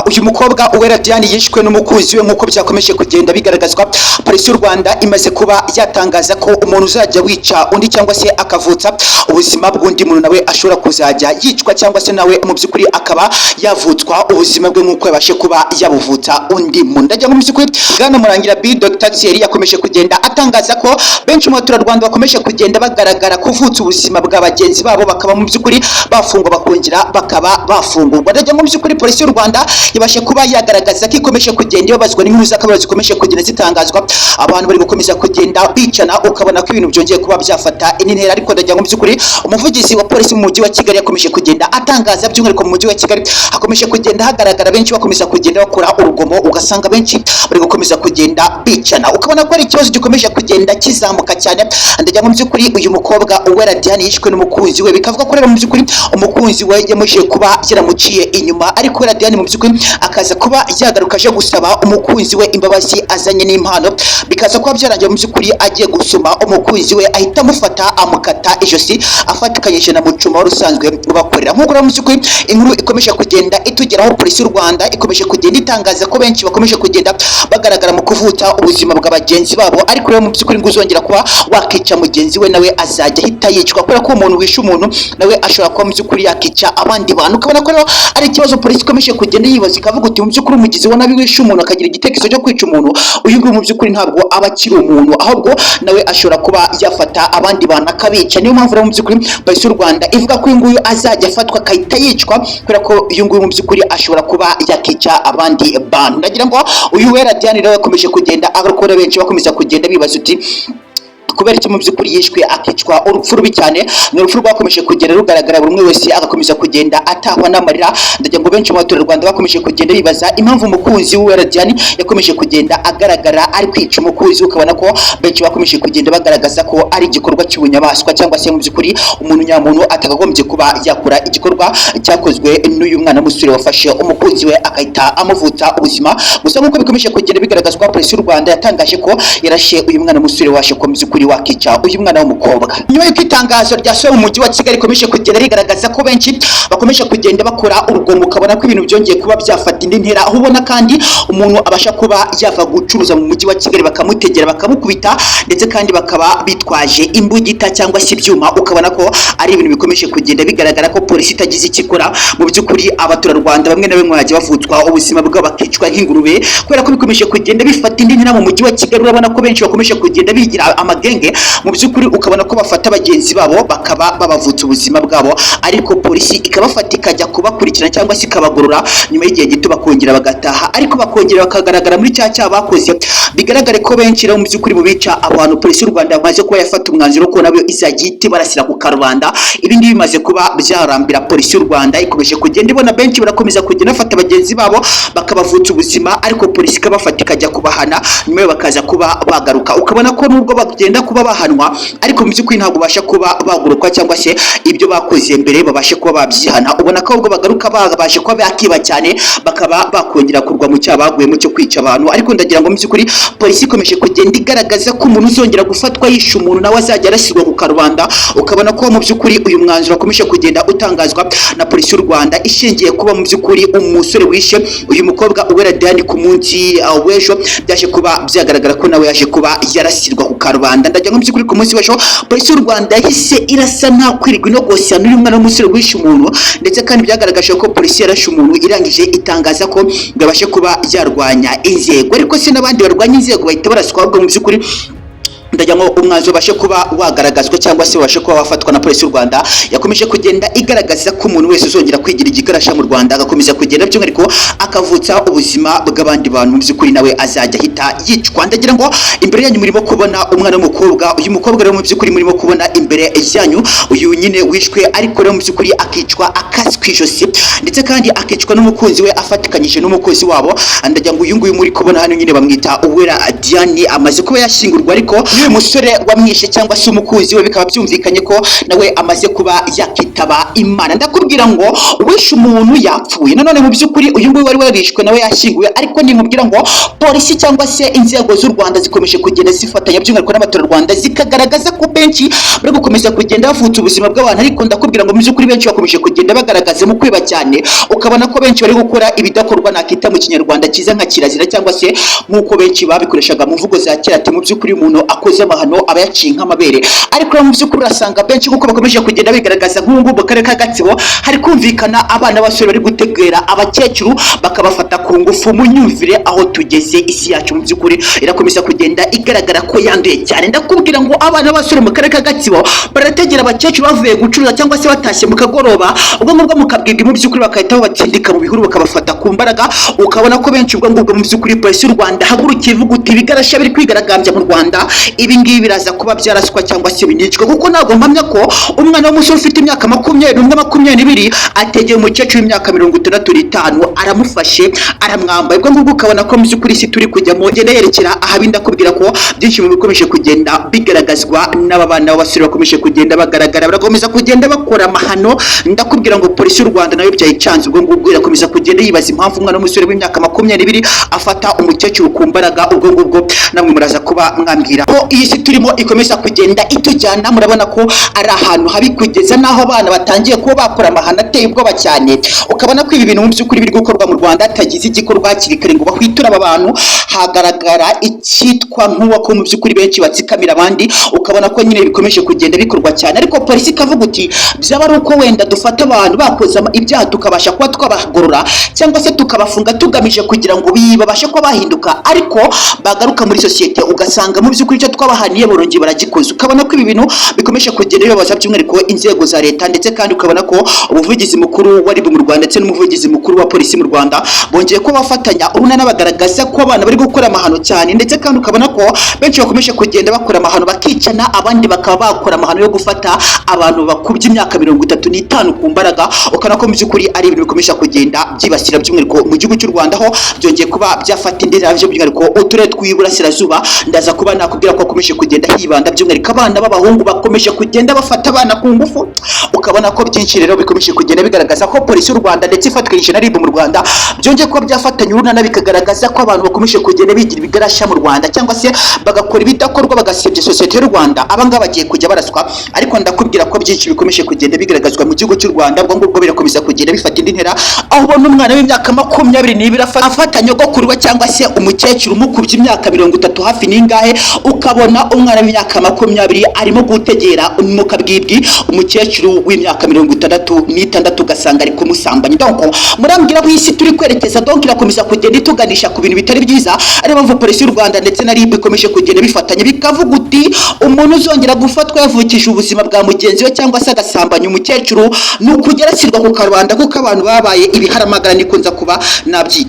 uyu mukobwa Uwera Diane yishwe n'umukuzi we nkuko byakomeje kugenda bigaragazwa. Polisi y'u Rwanda imaze kuba yatangaza ko umuntu uzajya wica undi cyangwa se akavutsa ubuzima bw'undi muntu nawe ashobora kuzajya yicwa cyangwa se nawe mu by'ukuri akaba yavutswa ubuzima bwe nkuko yabashe kuba yabuvutsa undi muntu. Ndajya mu by'ukuri Bwana Murangira B Dr Thierry yakomeje kugenda atangaza ko benshi mu baturarwanda bakomeje kugenda bagaragara kuvutsa ubuzima bwa bagenzi babo bakaba mu by'ukuri bafungwa bakongera bakaba bafungurwa. Ndajya mu by'ukuri polisi y'u Rwanda ibashe kuba yagaragaza ko ikomeje kugenda ibabazwa n'inkuru z'akababaro zikomeje kugenda zitangazwa, abantu bari gukomeza kugenda bicana ukabona ko ibintu byongeye kuba byafata intera. Ariko ndajya mu by'ukuri umuvugizi wa polisi mu mujyi wa Kigali yakomeje kugenda atangaza by'umwihariko mu mujyi wa Kigali hakomeje kugenda hagaragara benshi bakomeza kugenda bakora urugomo, ugasanga benshi bari gukomeza kugenda bicana ukabona ko ari ikibazo gikomeje kugenda kizamuka cyane. Ndajya mu by'ukuri uyu mukobwa Uwera Diane yishwe n'umukunzi we, bikavuga ko rero mu by'ukuri umukunzi we yamuje kuba yaramuciye inyuma, ariko Uwera Diane mu by'ukuri akaza kuba yagaruka aje gusaba umukunzi we imbabazi azanye n'impano, bikaza kuba byarangiye mu by'ukuri agiye gusoma umukunzi we ahita amufata amukata ijosi afatikanyije na mucuma wari usanzwe bakorera. Nk'uko rero mu by'ukuri inkuru ikomeje kugenda itugeraho, polisi y'u Rwanda ikomeje kugenda itangaza ko benshi bakomeje kugenda bagaragara mu kuvuta ubuzima bwa bagenzi babo, ariko rero mu by'ukuri ngo uzongera kuba wakica mugenzi we nawe azajya ahita yicwa, kubera ko umuntu wishe umuntu nawe ashobora kuba mu by'ukuri yakica abandi bantu. Ukabona ko rero ari ikibazo polisi ikomeje kugenda yibaza ikavuga uti mu by'ukuri umugizi wa nabi wishe umuntu akagira igitekerezo cyo kwica umuntu, uyu nguyu mu by'ukuri ntabwo aba akiri umuntu, ahubwo nawe ashobora kuba yafata abandi bantu akabica. Niyo mpamvu rero mu by'ukuri polisi y'u Rwanda ivuga ko uyu nguyu azajya afatwa akahita yicwa, kubera ko uyu nguyu mu by'ukuri ashobora kuba yakica abandi bantu. Ndagira ngo uyu Uwera Diane rero yakomeje kugenda agakora benshi bakomeza kugenda bibaza uti kubera iki mu by'ukuri yishwe akicwa urupfu rubi cyane. Ni urupfu rwakomeje kugenda rugaragara buri umwe wese agakomeza kugenda atahwa n'amarira. Ndagira ngo benshi mu baturarwanda bakomeje kugenda bibaza impamvu umukunzi w'Uwera Diane yakomeje kugenda agaragara ari kwica umukunzi, ukabona ko benshi bakomeje kugenda bagaragaza ko ari igikorwa cy'ubunyamaswa cyangwa se mu by'ukuri umuntu nyamuntu atagagombye kuba yakora igikorwa cyakozwe n'uyu mwana musore wafashe umukunzi we akahita amuvutsa ubuzima. Gusa nk'uko bikomeje kugenda bigaragazwa, polisi y'u Rwanda yatangaje ko yarashe uyu mwana musore washe ko mu by'ukuri wakica uyu mwana w'umukobwa. Nyuma y'uko itangazo ryasohowe mu mujyi wa Kigali ikomeje kugenda rigaragaza ko benshi bakomeje kugenda bakora urugomo, ukabona ko ibintu byongeye kuba byafata indi ntera, aho ubona kandi umuntu abasha kuba yava gucuruza mu mujyi wa Kigali bakamutegera bakamukubita, ndetse kandi bakaba bitwaje imbugita cyangwa se ibyuma, ukabona ko ari ibintu bikomeje kugenda bigaragara ko polisi itagize ikikora. Mu by'ukuri abaturarwanda bamwe na bamwe bajya bavutswa ubuzima bwabo bakicwa nk'ingurube, kubera ko bikomeje kugenda bifata indi ntera mu mujyi wa Kigali. Urabona ko benshi bakomeje kugenda bigira amagenge, mu by'ukuri ukabona ko bafata bagenzi babo bakaba babavutsa ubuzima bwabo, ariko polisi ikabafata ikajya kubakurikirana cyangwa se ikabagorora nyuma y'igihe gito bakongera bagataha, ariko bakongera bakagaragara muri cya cyaha bakoze. Bigaragare ko benshi rero mu by'ukuri mu bica abantu polisi y'u Rwanda yamaze kuba yafata umwanzuro ko nabo izajya ihita barasira ku karubanda. Ibi ngibi bimaze kuba byarambira polisi y'u Rwanda, ikomeje kugenda ibona benshi barakomeza kugenda bafata bagenzi babo bakabavutsa ubuzima, ariko polisi ikabafata ikajya kubahana, nyuma yo bakaza kuba bagaruka. Ukabona ko nubwo bagenda kuba bahanwa, ariko mu by'ukuri ntabwo basha kuba bagurukwa cyangwa se ibyo bakoze mbere babashe kuba babyihana. Ubona ko ubwo bagaruka babashe kuba bakiba cyane, bakaba bakongera kurwa mu cyaha baguyemo cyo kwica abantu. Ariko ndagira ngo mu by'ukuri polisi ikomeje kugenda igaragaza ko umuntu uzongera gufatwa yishe umuntu nawe azajya arasirwa ku karubanda. Ukabona ko mu by'ukuri uyu mwanzuro wakomeje kugenda utangazwa na polisi y'u Rwanda ishingiye kuba mu by'ukuri umusore wishe uyu mukobwa Uwera Diane ku munsi w'ejo byaje kuba byagaragara ko nawe yaje kuba yarasirwa ku karubanda. Ndagira ngo mu by'ukuri ku munsi w'ejo polisi y'u Rwanda yahise irasa nta kwirigwa no gosya n'uyu mwana w'umusore wishe umuntu, ndetse kandi byagaragaje ko polisi yarashe umuntu irangije itangaza ko gabashe kuba yarwanya inzego, ariko se n'abandi barwanya inzego bahita baraswa. Ahubwo mu by'ukuri ndagira ngo umwanzuro bashe kuba wagaragazwa cyangwa se bashe kuba wafatwa na polisi y'u Rwanda yakomeje kugenda igaragaza ko umuntu wese uzongera kwigira igikarasha mu Rwanda agakomeza kugenda by'umwihariko akavutsa ubuzima bw'abandi bantu, mu by'ukuri nawe azajya ahita yicwa. Ndagira ngo imbere yanyu murimo kubona umwana w'umukobwa, uyu mukobwa rero mu by'ukuri murimo kubona imbere yanyu uyu nyine wishwe, ariko rero mu by'ukuri akicwa akaswe ijosi, ndetse kandi akicwa n'umukunzi we afatikanyije n'umukozi wabo. Ndagira ngo uyu nguyu muri kubona hano nyine bamwita Uwera Diane, amaze kuba yashyingurwa, ariko uyu musore wamwishe cyangwa se umukunzi we bikaba byumvikanye ko nawe amaze kuba yakitaba Imana. Ndakubwira ngo wishe umuntu yapfuye, nanone mu by'ukuri uyu nguyu wari warishwe nawe yashyinguwe, ariko nimubwira ngo polisi cyangwa se inzego z'u Rwanda zikomeje kugenda zifatanya by'umwihariko n'abaturarwanda zikagaragaza ko benshi bari gukomeza kugenda bavutsa ubuzima bw'abantu, ariko ndakubwira ngo mu by'ukuri benshi bakomeje kugenda bagaragaza mu kwiba cyane, ukabona ko benshi bari gukora ibidakorwa nakita mu kinyarwanda cyiza nka kirazira, cyangwa se nk'uko benshi babikoreshaga mu mvugo za kera ati mu by'ukuri umuntu akoze amahano aba yaciye nk'amabere. Ariko mu by'ukuri urasanga benshi kuko bakomeje kugenda bigaragaza nk'ubu mu karere ka Gatsibo hari kumvikana abana b'abasore bari gutegera abakecuru bakabafata ku ngufu. Mu nyumvire aho tugeze, isi yacu mu by'ukuri irakomeza kugenda igaragara ko yanduye cyane. Ndakubwira ngo abana b'abasore mu karere ka Gatsibo barategera abakecuru bavuye gucuruza cyangwa se batashye mu kagoroba, ubwo ngubwo mukabwirwa mu by'ukuri bagahita babatsindika mu bihuru bakabafata ku mbaraga. Ukabona ko benshi ubwo ngubwo mu by'ukuri polisi y'u Rwanda hagurukiye ivuga uti ibigarasha biri kwigaragambya mu Rwanda, ibi ngibi biraza kuba byaraswa cyangwa se binicwa, kuko ntabwo mpamya ko umwana w'umusore ufite imyaka 21 ategeye umukecuru w'imyaka 65 aramufashe aramwambaye. Ubwo ngubwo ukabona ko mu by'ukuri isi turi kujyamo genda yerekera aha ndakubwira ko byinshi mu bikomeje kugenda bigaragazwa n'aba bana b'abasore bakomeje kugenda bagaragara barakomeza kugenda bakora amahano. Ndakubwira ngo polisi y'u Rwanda nayo byayicanze, ubwo ngubwo irakomeza kugenda yibaza impamvu umwana w'umusore w'imyaka 20 afata umukecuru ku mbaraga. Ubwo ngubwo namwe muraza kuba mwambwira ko iyi si turimo ikomeza kugenda itujyana. Murabona ko ari ahantu habi kugeza naho abana batangiye kuba bakora amahano ateye ubwoba cyane. Ukabona ko ibi bintu mu by'ukuri biri gukorwa mu Rwanda hatagize igikorwa hakiri kare ngo bahwitura aba bantu, hagaragara icyitwa nk'uwa ko mu by'ukuri benshi batsikamira abandi. Ukabona ko nyine bikomeje kugenda bikorwa cyane, ariko polisi ikavuga uti byaba ari uko wenda dufata abantu bakoze ibyaha tukabasha kuba twabagorora cyangwa se tukabafunga tugamije kugira ngo babashe kuba bahinduka, ariko bagaruka muri sosiyete ugasanga mu by'ukuri icyo twabahaniye borongeye baragikoze. Ukabona ko ibi bintu bikomeje kugenda bibabaza by'umwihariko inzego za leta, ndetse kandi ukabona ko umuvugizi mukuru wa RIB mu Rwanda ndetse n'umuvugizi mukuru wa polisi mu Rwanda bongeye ko bafatanya urunana bagaragaza ko abana bari gukora amahano cyane, ndetse kandi ukabona ko benshi bakomeje kugenda bakora amahano bakicana, abandi bakaba bakora amahano yo gufata abantu bakubye imyaka 35 ku mbaraga. Ukabona ko mu by'ukuri ari ibintu bikomeje kugenda byibasira by'umwihariko mu gihugu cy'u Rwanda, ho byongeye kuba byafata indera by'umwihariko uturere tw'iburasirazuba. Ndaza kuba nakubwira ko akomeje kugenda hibanda by'umwihariko abana b'abahungu bakomeje kugenda bafata abana ku ngufu. Ukabona ko byinshi rero bikomeje kugenda bigaragaza ko polisi y'u Rwanda ndetse ifatanyije na RIB mu Rwanda byongeye kuba byafatanya urunana bikagaragaza ko abantu bakomeje kugenda bigira ibigarasha mu Rwanda, cyangwa se bagakora ibidakorwa bagasebya sosiyete y'u Rwanda. Abangaba bagiye kujya baraswa, ariko ndakubwira ko byinshi bikomeje kugenda bigaragazwa mu gihugu cy'u Rwanda. Ubwo ngubwo birakomeza kugenda bifata indi ntera, aho ubona umwana w'imyaka 22 afata nyogokuru cyangwa se umukecuru umukubye imyaka 30 hafi n'ingahe, ukabona umwana w'imyaka 20 arimo gutegera mu kabwibwi umukecuru w'imyaka 66 ugasanga ari kumusambanya. Donc murambwira ko isi turi kwerekeza, donc irakomeza kugenda ituganisha ku bintu bitari byiza. Ari mpamvu polisi y'u Rwanda ndetse na RIB ikomeje kugenda bifatanya bikavuga uti umuntu uzongera gufatwa yavukije ubuzima bwa mugenzi we cyangwa se agasambanya umukecuru ni ukugerasirwa ku karubanda, kuko abantu babaye ibiharamagara nikunza kuba nabyita.